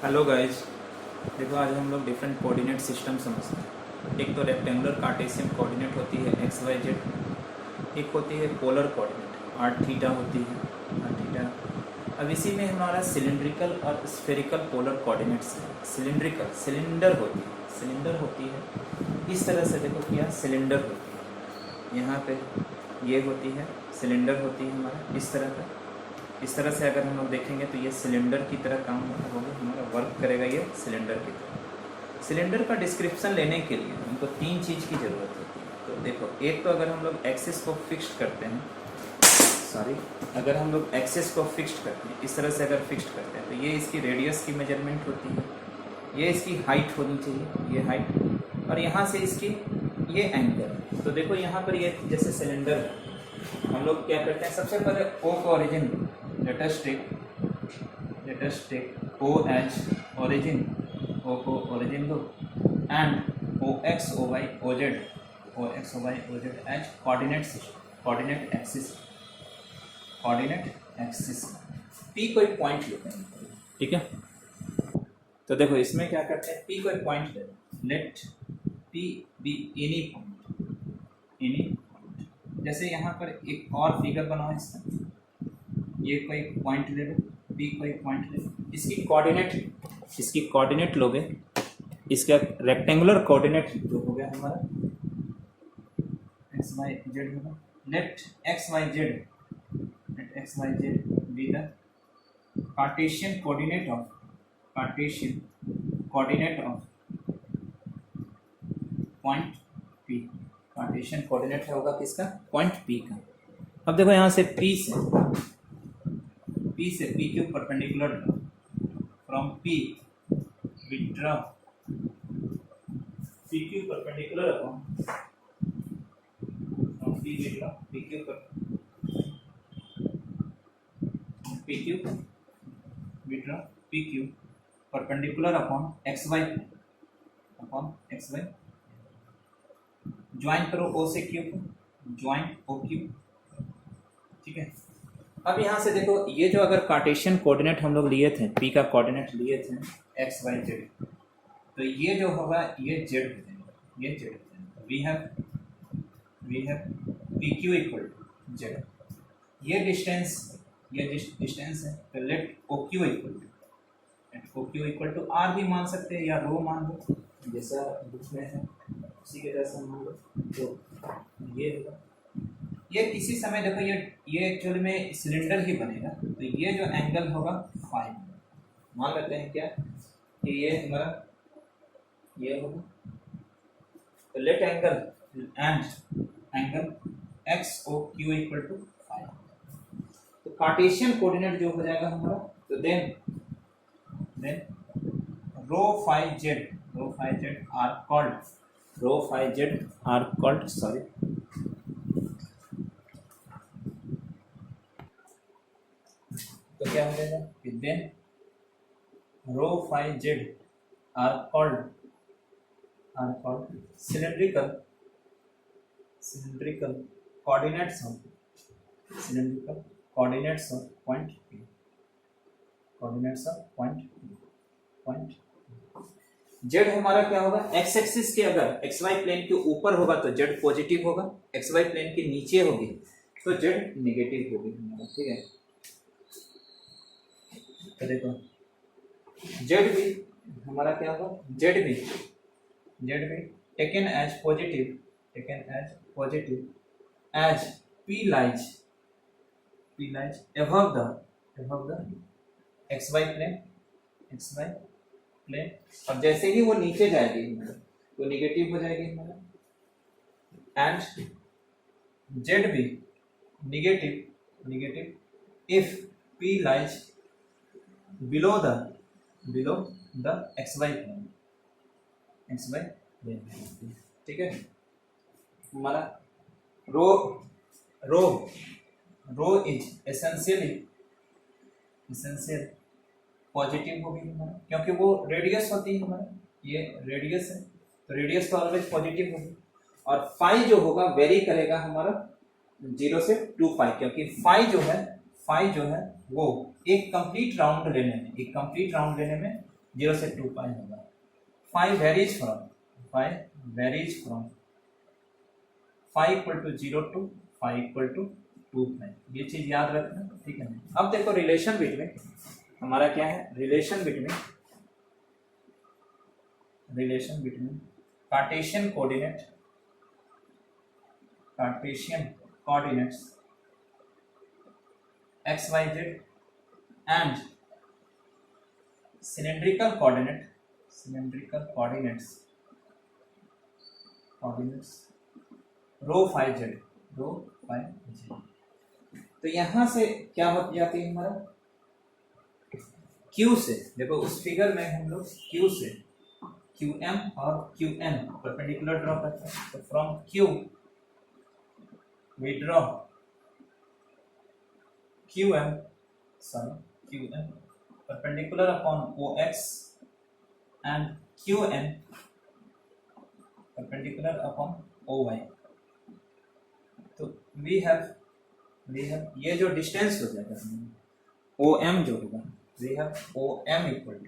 Hello guys. देखो आज हम लोग डिफरेंट कोऑर्डिनेट सिस्टम समझते हैं। एक तो रेक्टेंगुलर कार्टेशियन कोऑर्डिनेट होती है एक्स वाई जेड, एक होती है पोलर कोऑर्डिनेट आर थीटा होती है आर थीटा। अब इसी में हमारा सिलिंड्रिकल और स्फेरिकल पोलर कोऑर्डिनेट्स है। सिलिंड्रिकल सिलेंडर होती है इस तरह से, देखो क्या सिलेंडर होती है, यहाँ पे ये होती है सिलेंडर होती है हमारा इस तरह का। इस तरह से अगर हम लोग देखेंगे तो ये सिलेंडर की तरह काम होगा, हमारा वर्क करेगा ये सिलेंडर की तरह। सिलेंडर का डिस्क्रिप्शन लेने के लिए हमको तीन चीज़ की ज़रूरत होती है। तो देखो, एक तो अगर हम लोग एक्सिस को फिक्स्ड करते हैं, अगर हम लोग एक्सिस को फिक्स्ड करते हैं इस तरह से, अगर फिक्स्ड करते हैं तो ये इसकी रेडियस की मेजरमेंट होती है, ये इसकी हाइट होनी चाहिए, ये हाइट, और यहाँ से इसकी ये एंगल। तो देखो यहाँ पर ये जैसे सिलेंडर है, हम लोग क्या करते हैं, सबसे पहले ओ का origin, let us take O as origin, O को origin low, and OX, OY, OZ as coordinate system, coordinate axis। P कोई पॉइंट लेते हैं, ठीक है। तो देखो इसमें क्या करते हैं, P कोई पॉइंट ले, let P be any point। जैसे यहाँ पर एक और फिगर बनाओ इसका, ये कोई पॉइंट ले लो, बी कोई पॉइंट ले लो, इसकी कोऑर्डिनेट लोगे, इसका रेक्टेंगुलर कोऑर्डिनेट जो हो गया हमारा एक्स वाई जेड होगा। Let x y z be the Cartesian coordinate of point P. Cartesian coordinate होगा किसका, पॉइंट पी का। अब देखो यहाँ से P से PQ perpendicular, from P withdraw PQ perpendicular upon, from P withdraw PQ perpendicular upon XY join करो O से Q को, ज्वाइन OQ, ठीक है। अब यहाँ से देखो, ये जो अगर कार्टेशियन कोऑर्डिनेट हम लोग लिए थे, P का कोऑर्डिनेट लिए थे एक्स वाई जेड, तो ये जो होगा ये जेड हो जाएगा, ये जेड हो जाएगा। We have PQ equal to z, ये डिस्टेंस है, तो let OQ equal to r भी मान सकते हैं या रो मान लो, जैसा बुक में है उसी के जैसा मान लो। तो ये होगा, ये किसी समय देखो ये एक्चुअली में सिलेंडर ही बनेगा, तो ये जो एंगल होगा फाई मान लेते हैं क्या कि ये हमारा ये होगा। तो let angle XOQ equal to phi. तो कार्टेशियन कोऑर्डिनेट जो हो जाएगा हमारा, तो then rho phi z are called sorry, तो क्या हो जाएगा, then rho phi z are called cylindrical coordinates of point z हमारा क्या होगा, एक्स एक्सिस के अगर एक्स वाई प्लेन के ऊपर होगा तो जेड पॉजिटिव होगा, एक्स वाई प्लेन के नीचे होगी तो जेड नेगेटिव होगी हमारा, ठीक है। तो देखो जेड भी हमारा क्या होगा, जेड भी taken as positive as P lies above the XY plane, और जैसे ही वो नीचे जाएगी तो निगेटिव हो जाएगी हमारा, एंड जेड भी negative if P lies below the XY plane, ठीक है। हमारा रो इज एसेंशियल पॉजिटिव होगी हमारा, क्योंकि वो रेडियस होती है हमारा, ये रेडियस है तो रेडियस तो ऑलवेज पॉजिटिव होगी। और फाई जो होगा वेरी करेगा हमारा 0 से 2 पाई, क्योंकि फाई जो है वो एक कंप्लीट राउंड लेने में 0 से 2 पाई होगा। Phi varies from phi equal to 0 to phi equal to 2 pi, ये चीज याद रखना, ठीक है। अब देखो रिलेशन बिटवीन हमारा क्या है, relation between Cartesian coordinates x y z and cylindrical coordinates rho phi z. तो यहां से क्या हो जाती है हमारा Q से, देखो उस फिगर में हम लोग Q से QM और QN परपेंडिकुलर ड्रॉ करते हैं। तो from Q we draw QM perpendicular upon OX and QN perpendicular upon OY। तो we have ये जो डिस्टेंस हो जाएगा OM जो होगा, we have OM equal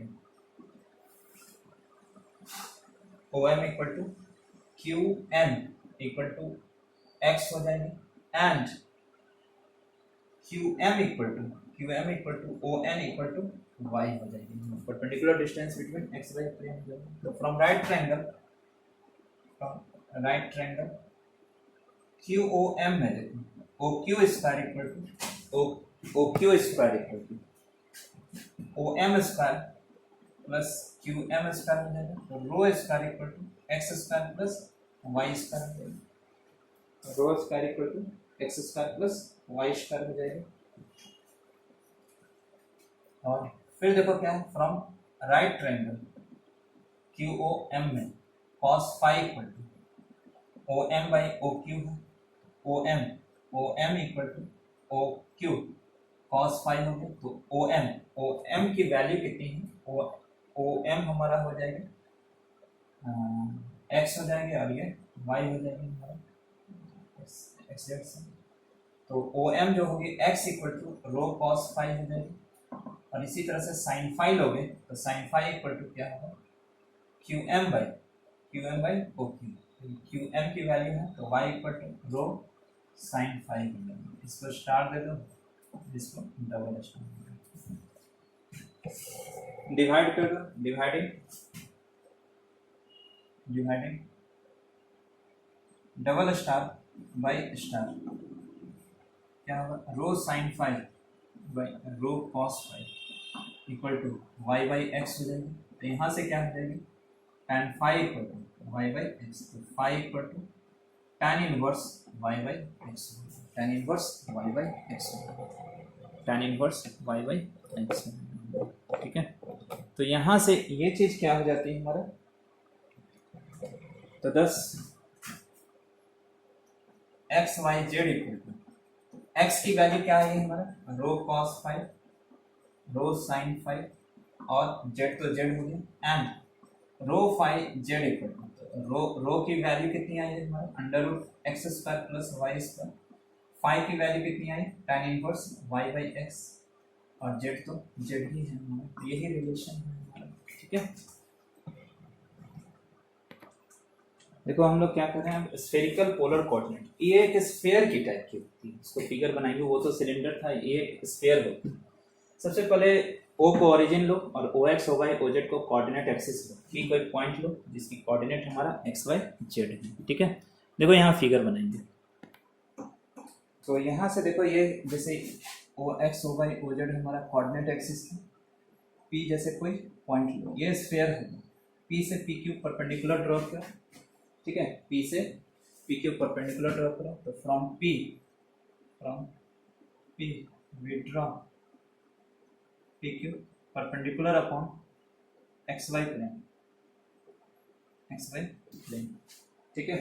to QN equal to X हो जाएगी and QM equal to ON equal to Y हो जाएगी, perpendicular distance between x y प्लेन। तो फ्रॉम राइट ट्रायंगल QOM में देखो OQ square equal to OM square plus QM square हो जाएगा। तो rho square equal to x square plus y square हो जाएगा। Rho square equal to x square plus y square हो जाएगा। और फिर देखो क्या है, फ्रॉम राइट ट्रायंगल QOM में cos phi equal to OM by OQ है। OM equal to OQ cos phi हो गया। तो OM की वैल्यू कितनी है, OM हमारा हो जाएगा x हो जाएंगे और ये y हो जाएगी हमारा x से। तो OM जो होगी x equal to rho cos phi हो जाएगी। और इसी तरह से साइन फाइव लोगे तो साइन फाइव इक्वल टू क्या होगा QM बाई OQ। QM की वैल्यू है तो y equal to rho sine phi. इसको स्टार दे दो, इसको डबल स्टार डिवाइड कर दो, dividing double star by star क्या होगा, rho sine phi by rho cos phi equal to y by x हो जाएगी। तो यहाँ से क्या हो जाएगी tan phi equal to y by x. तो phi equal to tan inverse y by x, ठीक है। तो यहाँ से ये चीज क्या हो जाती है हमारा, तो 10 x y z equal to x की वैल्यू क्या है हमारा rho cos phi rho sine phi और जेड तो जेड हो गया and rho phi z equal to rho की वैल्यू कितनी आई है हमारा under root x square plus Y square. Phi की वैल्यू कितनी आई tan inverse Y by x और जेड तो जेड ही है हमारा। यही रिलेशन है हमारा, ठीक है। देखो हम लोग क्या कर रहे हैं, स्फेरिकल पोलर कोऑर्डिनेट, ये एक स्फीयर की टाइप की होती है। इसको फिगर बनाएंगे, वो तो सिलेंडर था, ये स्फीयर होती है। सबसे पहले O को ओरिजिन लो और OX OY OZ को कोऑर्डिनेट एक्सिस लो, की कोई पॉइंट लो जिसकी कोऑर्डिनेट हमारा XYZ है, ठीक है। देखो यहाँ फिगर बनाएंगे तो यहाँ से देखो ये जैसे OX OY OZ हमारा कोऑर्डिनेट एक्सिस है। P जैसे कोई पॉइंट लो, ये स्फीयर है। P से PQ परपेंडिकुलर ड्रॉ करो, ठीक है। P से PQ परपेंडिकुलर ड्रॉ करो। तो from P we draw PQ perpendicular upon XY plane, ठीक है।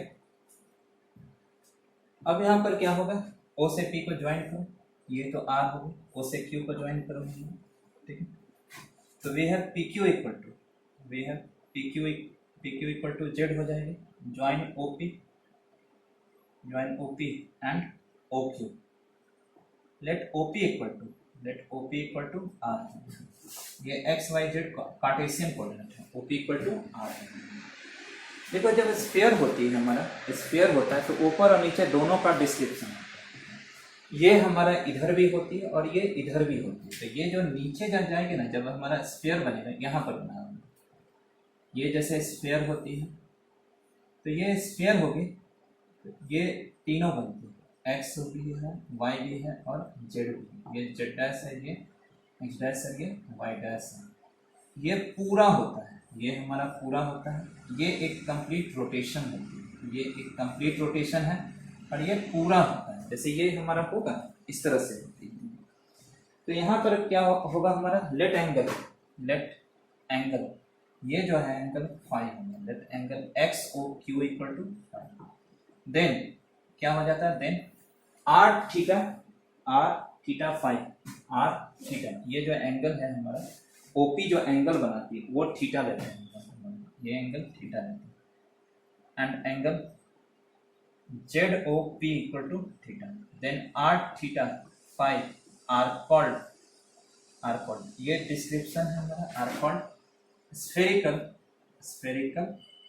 अब यहाँ पर क्या होगा, O से P को ज्वाइन करो, ये तो R होगा, O से Q को ज्वाइन करो, ठीक है। तो we have PQ equal to Z हो जाएगी, join OP and OQ। Let OP equal to R। ये x y z Cartesian coordinate है, OP इक्वल टू R है। देखो जब स्फीयर होती है, हमारा स्फीयर होता है तो ऊपर और नीचे दोनों का डिस्क्रिप्शन होता है। ये हमारा इधर भी होती है और ये इधर भी होती है। तो ये जो नीचे जब जाएंगे ना, जब हमारा स्फीयर बनेगा, यहाँ पर बना होगा, ये जैसे स्फीयर होती है तो ये स्फीयर होगी, तो ये तीनों बनती है, एक्स भी है, वाई भी है और जेड भी है। ये जेड डैश है, ये एक्स डैश है, ये वाई डैश है। ये पूरा होता है, ये हमारा पूरा होता है। ये एक कंप्लीट रोटेशन होती है, ये एक कंप्लीट रोटेशन है और ये पूरा होता है। जैसे ये हमारा होगा इस तरह से होती है। तो यहाँ पर क्या होगा हमारा लेट एंगल, ये जो है एंगल फाई होगा, let angle X O Q equal to phi. Then क्या हो जाता है, then r theta phi, r theta, ये जो एंगल है हमारा ओपी जो एंगल बनाती है वो थीटा लेते हैं, ये एंगल थीटा लेते हैं। And angle Z O P equal to theta, then r theta phi are called, ये डिस्क्रिप्शन है हमारा, are called spherical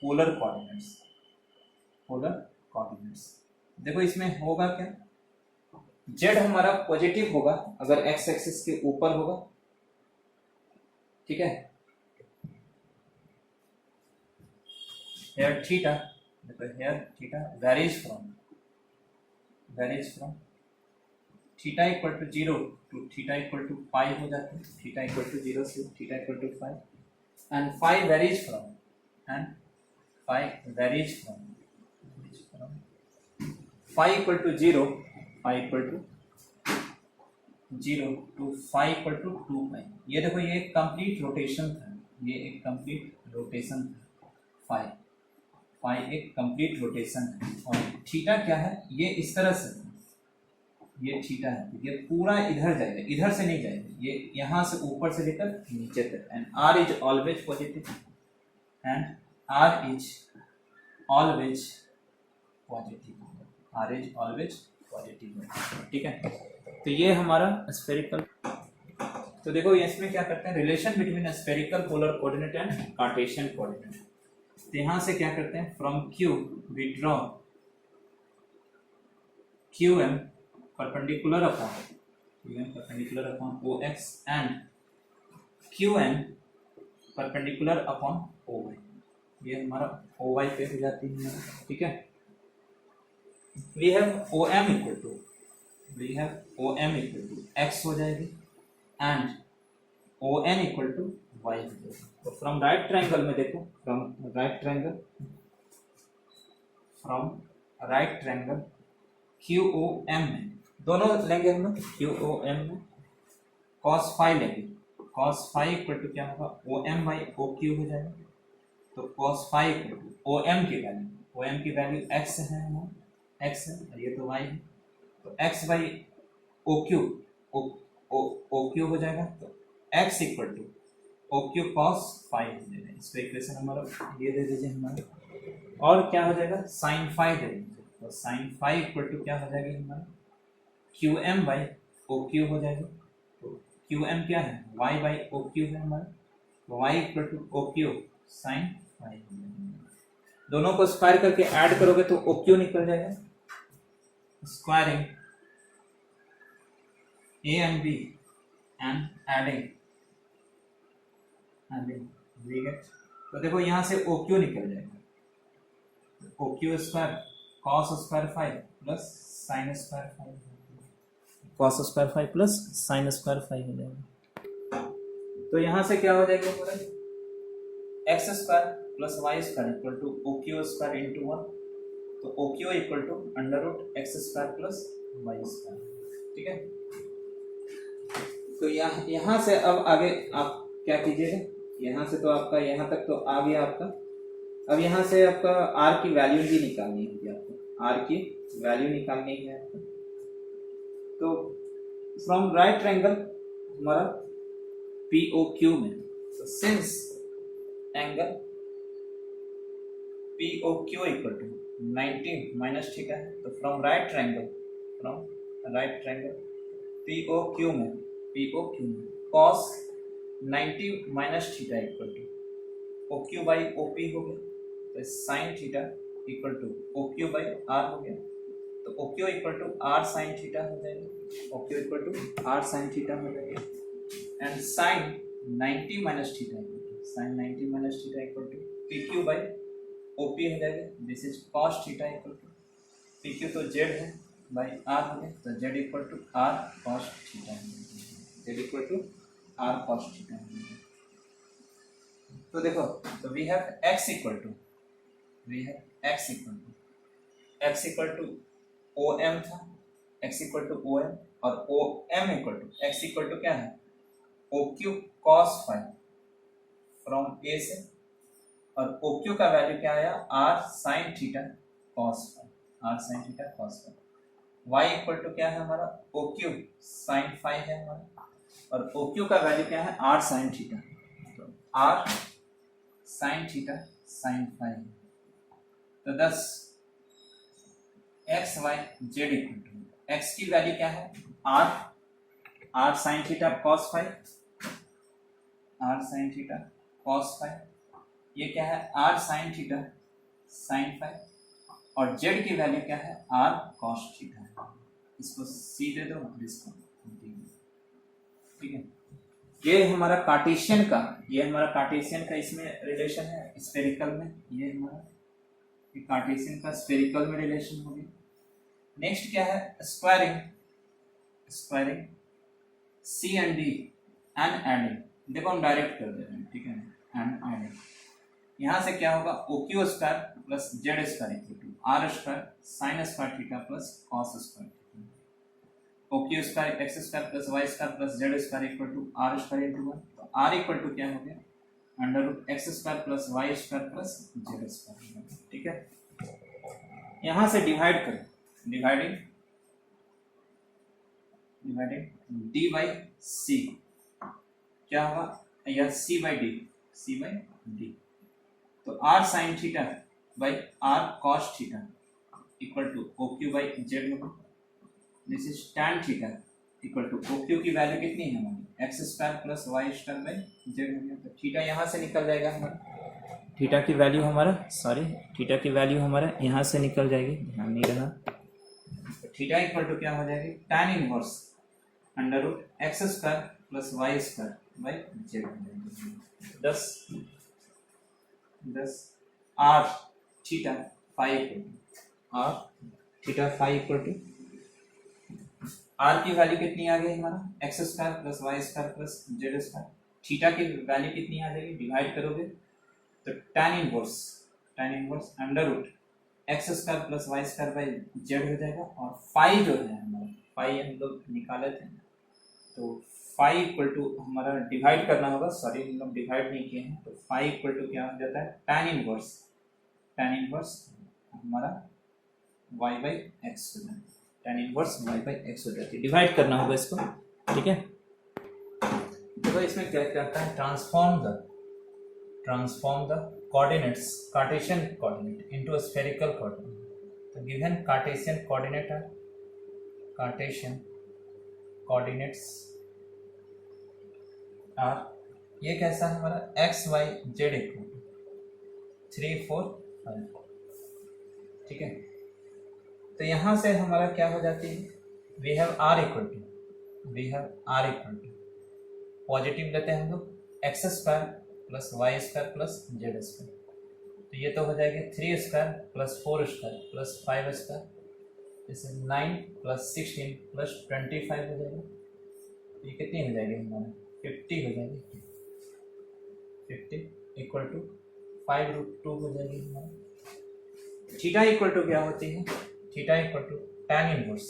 polar coordinates. देखो इसमें होगा क्या, जेड हमारा पॉजिटिव होगा अगर एक्स एक्सिस के ऊपर होगा, ठीक है। हेयर थीटा, देखो here theta varies from theta equal to 0 to theta equal to pi हो जाता है, थीटा इक्वल टू 0 से theta equal to 5, and phi varies from phi equal to 0 to phi equal to 2 pi. ये देखो ये एक complete rotation था, phi एक कंप्लीट रोटेशन है। और थीटा क्या है, ये इस तरह से, ये थीटा है, ये पूरा इधर जाएगा, इधर से नहीं जाएगा, ये यहाँ से ऊपर से लेकर नीचे तक। And r is always positive, ठीक है। तो ये हमारा स्फेरिकल। तो देखो इसमें क्या करते हैं, relation between spherical polar coordinate and Cartesian coordinate. तो यहाँ से क्या करते हैं, from Q we draw QM perpendicular upon OX and QN perpendicular upon OY। ये हमारा OY पे हो जाती है, ठीक है। We have OM equal to X हो जाएगी and ON equal to Y हो जाएगी। तो फ्रॉम राइट ट्रायंगल में देखो, फ्रॉम राइट ट्रायंगल QOM में दोनों लेंगे हम लोग, QOM में cos फाई लेंगे, cos फाई इक्वल टू क्या होगा, OM बाई OQ हो जाएगा। तो cos phi equal to OM की वैल्यू x है हमारा, x है और ये तो y है, तो x बाई OQ हो जाएगा। तो x equal to OQ cos phi हो जाएगा। इसका इक्वेशन हमारा ये दे दीजिए हमारा। और क्या हो जाएगा, sin फाई दे दीजिए, तो sin फाई इक्वल टू क्या हो जाएगी हमारा, QM बाई OQ हो जाएगा। तो QM क्या है, Y बाई OQ है हमारा, तो Y equal to OQ sin phi हो जाएगा। दोनों को स्क्वायर करके ऐड करोगे तो OQ निकल जाएगा। Squaring A and B and adding we get, तो देखो यहाँ से OQ निकल जाएगा, OQ square cos square phi plus sine square phi, cos square phi plus sine square phi हो जाएगा। तो यहाँ से क्या हो जाएगा पूरा, x square plus Y square equal to OQ square into 1, तो OQ equal to under root x square plus Y square, ठीक है। तो यहाँ से अब आगे आप क्या कीजिएगा, यहाँ से तो आपका यहाँ तक तो आ गया आपका। अब यहाँ से आपका r की वैल्यू भी निकालनी होगी, आपको r की वैल्यू निकालनी है आपको। तो फ्रॉम राइट ट्रायंगल हमारा POQ में, तो since angle POQ equal to 90 minus theta है, तो फ्रॉम राइट ट्रायंगल POQ में cos 90 minus theta equal to O Q by O P हो गया, तो sine theta equal to O Q by are हो गया, तो O Q equal to r sine theta हो जाएगा, O Q equal to r sine theta हो जाएगा, and sign 90 minus theta equal to sine 90 minus theta equal to P Q by O P हो जाएगा, this is cos theta equal to P Q तो Z है by are हो गया, तो Z equal to R cos theta, Z equal to R cos theta. तो देखो, तो we have X equal to X equal to O M था, X equal to O M, और O M equal to X equal to क्या है O Q cos five from A से, और O Q का वैल्यू क्या आया R sine theta cos five, are sine theta cos five, Y equal to क्या है हमारा ओ क्यू साइन फाइव है हमारा, और ओ क्यू का वैल्यू क्या है आर साइन थीटा, तो are sine theta sine phi, तो 10 x y z equal to x की वैल्यू क्या है r sine theta cos five, are sine theta cos phi, ये क्या है r sine theta sine phi, और जेड की वैल्यू क्या है आर कॉस थीटा है, इसको सी दे दो और इसको डी, ठीक है। ये हमारा कार्टेशियन का इसमें रिलेशन है स्फेरिकल में, ये हमारा कार्टेशियन का स्फेरिकल में रिलेशन हो गया। नेक्स्ट क्या है squaring c and d and adding, देखो हम डायरेक्ट कर दे रहे हैं, ठीक है, एंड एडिंग, यहाँ से क्या होगा O Q square plus z square equal to r square sine square theta plus cos square, O Q square x square plus Y square plus z square equal to r square into one, तो r equal to क्या हो गया under root x square plus Y square plus z square, ठीक है। यहाँ से divide करें, dividing D by सी क्या होगा या सी बाई डी, तो are sine theta by R cos theta equal to O Q by Z होगा, this is tan theta equal to O Q की वैल्यू कितनी है हमारी X square plus Y square by Z हो गया, तो theta यहाँ से निकल जाएगा हमारा, थीटा की वैल्यू हमारा यहाँ से निकल जाएगी, ध्यान नहीं रहा, तो थीटा इक्वल टू क्या हो जाएगी tan inverse under root x square plus Y square by Z हो जाएगी, 10 r theta phi equal to r की वैल्यू कितनी आ गई हमारा x square plus Y square plus z square, theta की वैल्यू कितनी आ जाएगी डिवाइड करोगे तो tan inverse under root x square plus Y square by Z हो जाएगा, और फाइव जो है हमारा फाइव हम लोग निकाले थे, तो फाइव इक्वल टू हमारा डिवाइड करना होगा, सॉरी हम लोग डिवाइड नहीं किए हैं, तो फाइव इक्वल टू क्या हो जाता है tan इनवर्स हमारा y बाई एक्स हो जाता है, tan inverse y by x हो जाती है, डिवाइड करना होगा इसको, ठीक है। तो इसमें क्या करता है transform the coordinates Cartesian coordinate into a spherical coordinate, तो गिवन कार्टेशियन कोऑर्डिनेट है, कार्टेशियन कोऑर्डिनेट्स आर, ये कैसा है हमारा x y z equal to 3 4 5, ठीक है। तो यहाँ से हमारा क्या हो जाती है we have r equal to positive लेते हैं हम लोग x square plus Y square plus z square, तो ये तो हो जाएगी 3 square plus 4 square plus 5 square, जैसे 9 प्लस 16 प्लस 25 हो जाएगा, ये कितनी हो जाएगी हमारा 50 हो जाएगी, 50 इक्वल टू 5√2 हो जाएगी हमारा। थीटा इक्वल टू क्या होती है theta equal to tan inverse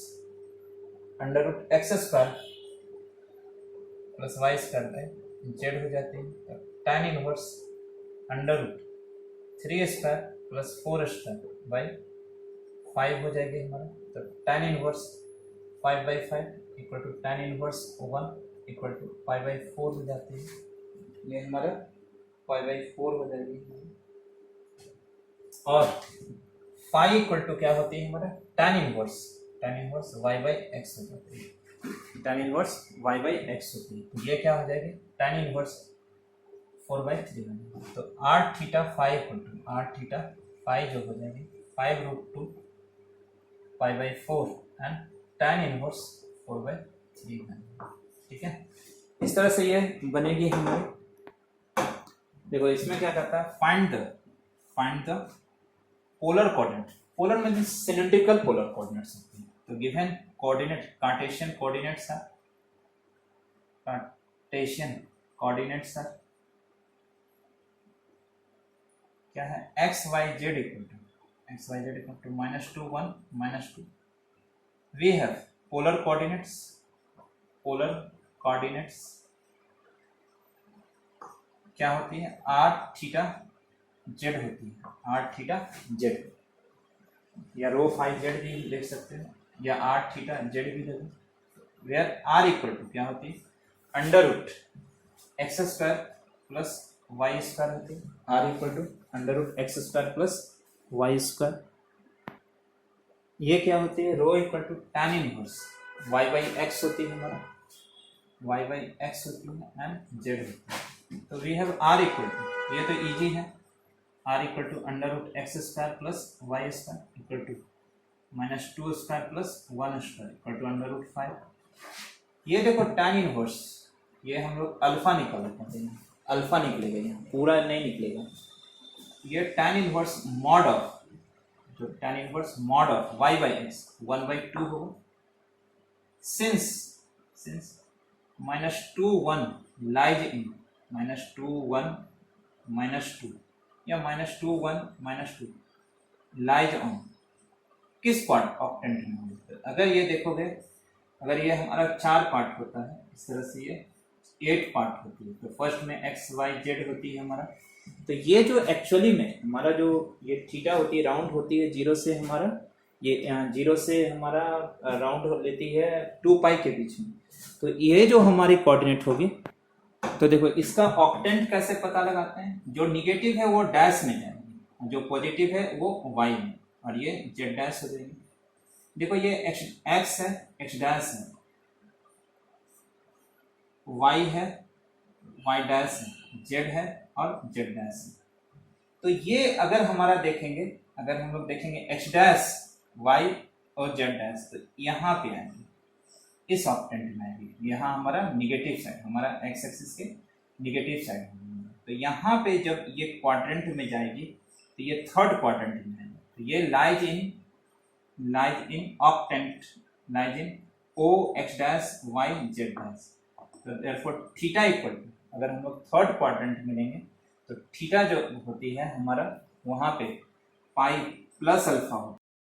under root x square plus Y square by Z हो जाती है, तो tan inverse under root 3 square plus 4 square by 5 हो जाएगी हमारा, तो tan inverse 5/5 equal to tan inverse 1 equal to 5/4 हो जाती है, ये हमारा 5/4 हो जाएगी, और 5 इक्वल टू क्या होती है हमारा tan inverse y by x हो जाती है, tan inverse y by X होती है, तो ये क्या हो जाएगी tan इनवर्स 4/3। तो आर थीटा फाइव जो हो जाएगी 5√2 π/4 एंड tan इनवर्स 4/3। ठीक है, इस तरह से ये बनेगी हमारी। देखो इसमें क्या करता है, find the polar coordinate. Polar मतलब सिलेंड्रिकल पोलर कोऑर्डिनेट्स होती है। तो गिवन कोऑर्डिनेट कार्टेशियन कोऑर्डिनेट्स है, क्या है x y z equal to -2 1 -2। We have polar coordinates क्या होती है आर थीटा जेड होती है, आर थीटा जेड या रो फाइव जेड भी लिख सकते हैं या आर थीटा जेड भी लिख, वेयर आर इक्वल टू क्या होती है under root x square plus Y square होती है, are equal to under root x square plus Y square. ये क्या होती है rho equal to tan inverse Y by X होती है हमारा, वाई बाई एक्स होती है एंड जेड होती है। तो we have r equal to, ये तो इजी है, are equal to under root x square plus Y square equal to -2 square plus 1 square equal to under root 5। ये देखो tan इनवर्स, ये हम लोग अल्फा निकाल लेते हैं, अल्फा निकलेगा, यहाँ पूरा नहीं निकलेगा। ये tan इनवर्स मॉड ऑफ, जो tan inverse mod of y by x 1/2 होगा, सिंस -2 1 लाइज इन -2 1 -2 या -2 1 -2 लाइज ऑन किस पार्ट ऑक्टेंट में। अगर ये देखोगे, अगर ये हमारा 4 पार्ट होता है, इस तरह से ये 8 पार्ट होती है। तो फर्स्ट में एक्स वाई जेड होती है हमारा, तो ये जो एक्चुअली में हमारा जो ये थीटा होती है राउंड होती है 0 से हमारा, ये 0 से हमारा राउंड लेती है 2 पाई के बीच में। तो ये जो हमारी कोऑर्डिनेट होगी, तो देखो इसका ऑक्टेंट कैसे पता लगाते हैं, जो निगेटिव है वो डैश में जाएगी, जो पॉजिटिव है वो वाई में, और ये जेड डैश हो जाएगी। देखो ये एक्स है, एक्स डैश है, वाई है, वाई डैश है, जेड है और जेड डैश है। तो ये अगर हमारा देखेंगे, अगर हम लोग देखेंगे एक्स डैश वाई और जेड डैश, तो यहाँ पे आएंगे, इस ऑक्टेंट में आएगी, यहाँ हमारा निगेटिव साइड, हमारा एक्स एक्सिस के निगेटिव साइड। तो यहाँ पे जब ये क्वाड्रेंट में जाएगी, तो ये थर्ड क्वाड्रेंट में आएगी, तो ये lies in octant, lies in O X dash Y Z dash. तो देयरफॉर थीटा इक्वल टू, अगर हम लोग थर्ड क्वाड्रेंट में लेंगे तो थीटा जो होती है हमारा वहाँ पे पाई प्लस अल्फा होती है।